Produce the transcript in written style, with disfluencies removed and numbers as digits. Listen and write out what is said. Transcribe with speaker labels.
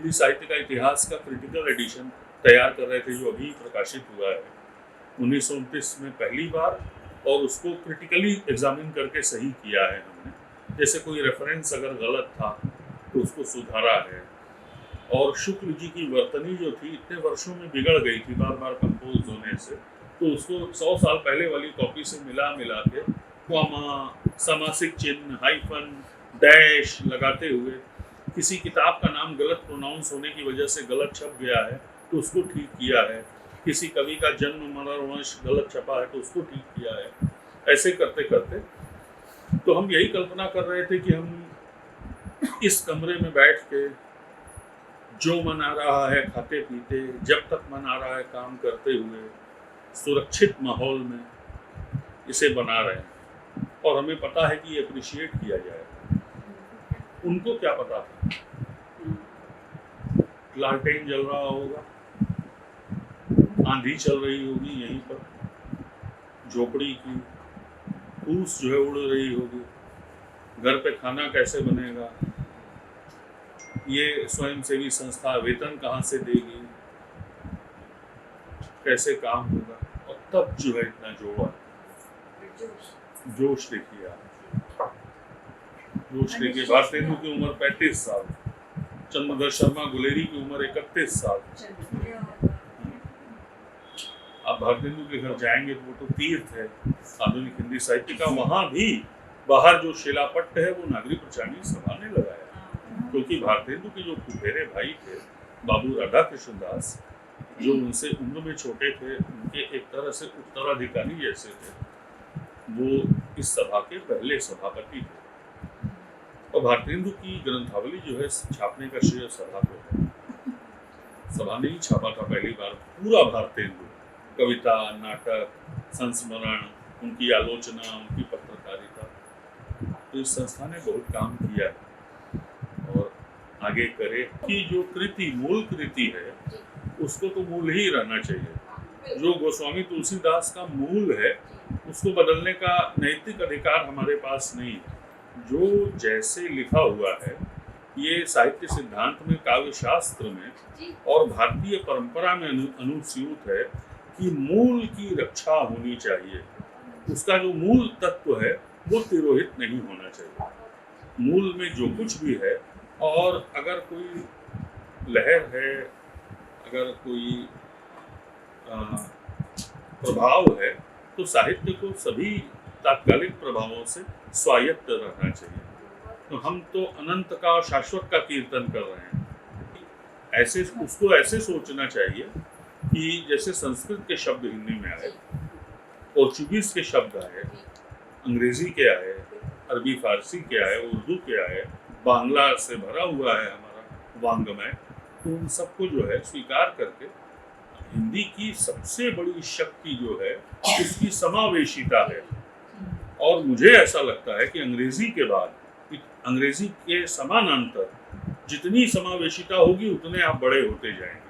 Speaker 1: हिंदी साहित्य का इतिहास का क्रिटिकल एडिशन तैयार कर रहे थे, जो अभी प्रकाशित हुआ है 1929 में पहली बार, और उसको क्रिटिकली एग्जामिन करके सही किया है हमने। जैसे कोई रेफरेंस अगर गलत था तो उसको सुधारा है। और शुक्ल जी की वर्तनी जो थी इतने वर्षों में बिगड़ गई थी बार बार कंपोज होने से, तो उसको 100 साल पहले वाली कॉपी से मिला के कॉमा, समासिक चिन्ह, हाइफन, डैश लगाते हुए, किसी किताब का नाम गलत प्रोनाउंस होने की वजह से गलत छप गया है तो उसको ठीक किया है, किसी कवि का जन्म मरणवंश गलत छपा है तो उसको ठीक किया है। ऐसे करते करते तो हम यही कल्पना कर रहे थे कि हम इस कमरे में बैठ के जो मन आ रहा है खाते पीते, जब तक मन आ रहा है काम करते हुए, सुरक्षित माहौल में इसे बना रहे हैं, और हमें पता है कि ये अप्रिशिएट किया जाएगा। उनको क्या पता था, लालटेन जल रहा होगा, आंधी चल रही होगी यहीं पर, झोपड़ी की फूस जो है उड़ रही होगी, घर पे खाना कैसे बनेगा, ये स्वयंसेवी संस्था वेतन कहाँ से देगी, कैसे काम होगा, और तब जो है इतना जोड़ा जोश देखिए आप, जोश देखिए। भारतेंदु की उम्र 35 साल, चंद्रधर शर्मा गुलेरी की उम्र 31 साल। आप भारतेंदु के घर जाएंगे तो वो तो तीर्थ है आधुनिक हिंदी साहित्य का। वहां भी बाहर जो शिलापट्ट है वो नागरिक प्रचारणी सभा ने लगाया, क्योंकि भारतेंदु के जो फुफेरे भाई थे बाबू राधा कृष्ण दास, जो उनसे उम्र में छोटे थे, उनके एक तरह से उत्तराधिकारी जैसे थे, वो इस सभा के पहले सभापति थे। और भारतेंदु की ग्रंथावली जो है छापने का श्रेय सभा को है। सभा ने ही छापा था पहली बार पूरा भारतेंदु, कविता, नाटक, संस्मरण, उनकी आलोचना, उनकी पत्रकारिता। तो इस संस्था ने बहुत काम किया है और आगे करे कि जो कृति मूल कृति है उसको तो मूल ही रहना चाहिए। जो गोस्वामी तुलसीदास का मूल है उसको बदलने का नैतिक अधिकार हमारे पास नहीं है। जो जैसे लिखा हुआ है, ये साहित्य सिद्धांत में, काव्य शास्त्र में और भारतीय परंपरा में अनुस्यूत है कि मूल की रक्षा होनी चाहिए। उसका जो मूल तत्व है वो तिरोहित नहीं होना चाहिए। मूल में जो कुछ भी है, और अगर कोई लहर है, अगर कोई प्रभाव है, तो साहित्य को सभी तात्कालिक प्रभावों से स्वायत्त रहना चाहिए। तो हम तो अनंत का और शाश्वत का कीर्तन कर रहे हैं। ऐसे उसको ऐसे सोचना चाहिए कि जैसे संस्कृत के शब्द हिंदी में आए, पोर्चुगीज के शब्द आए, अंग्रेजी के आए, अरबी फारसी के आए, उर्दू के आए, बांग्ला से भरा हुआ है हमारा वांग्मय, तो उन सबको जो है स्वीकार करके हिंदी की सबसे बड़ी शक्ति जो है उसकी समावेशिता है। और मुझे ऐसा लगता है कि अंग्रेजी के बाद, अंग्रेजी के समानांतर जितनी समावेशिता होगी उतने आप बड़े होते जाएंगे।